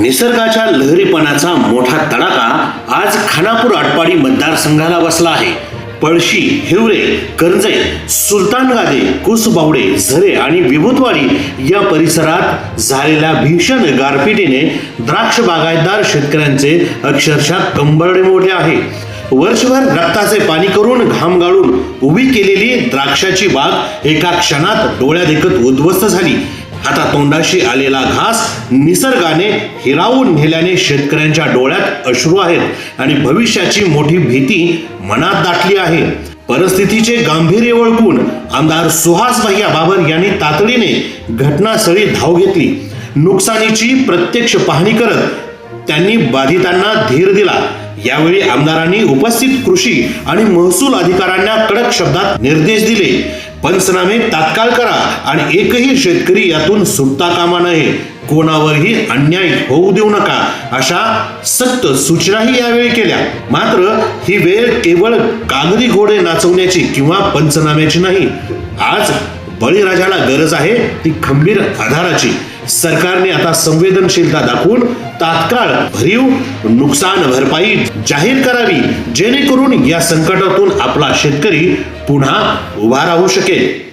निसर्गाच्या लहरीपणाचा मोठा तडाखा आज खानापूर आटपाडी मतदारसंघाला बसला आहे. पळशी, हिवरे, करंजई, सुलतानगादे, कुसबावडे, झरे आणि विभूतवाडी या परिसरात झालेल्या भीषण गारपिटीने द्राक्ष बागायतदार शेतकऱ्यांचे अक्षरशः कंबरडे मोडले आहे. वर्षभर रक्ताचे पाणी करून घाम गाळून उभी केलेली द्राक्षाची बाग एका क्षणात डोळ्यादेखत उद्ध्वस्त झाली. हातातोंडाशी आलेला घास निसर्गाने हिरावून नेल्याने शेतकऱ्यांच्या डोळ्यात अश्रू आहेत आणि भविष्याची मोठी भीती मनात दाटली आहे. परिस्थितीचे गांभीर्य ओळखून आमदार सुहास भैया बाबर यांनी तातडीने घटनास्थळी धाव घेतली. नुकसानीची प्रत्यक्ष पाहणी करत त्यांनी बाधितांना धीर दिला. यावेळी आमदारांनी उपस्थित कृषी आणि महसूल अधिकाऱ्यांना कडक शब्दात निर्देश दिले. पंचनामे तात्काळ करा आणि एकही शेतकरी यातून सुटता कामा नये. कोणावरही अन्याय होऊ देऊ नका अशा सक्त सूचनाही यावेळी केल्या. मात्र ही वेळ केवळ कागदी घोडे नाचवण्याची किंवा पंचनाम्याची नाही. आज बळीराजाला गरज आहे ती खंबीर आधाराची. सरकारने आता संवेदनशीलता दाखवून तात्काळ भरीव नुकसान भरपाई जाहीर करावी, जेणेकरून या संकटातून आपला शेतकरी पुन्हा उभा राहू शकेल.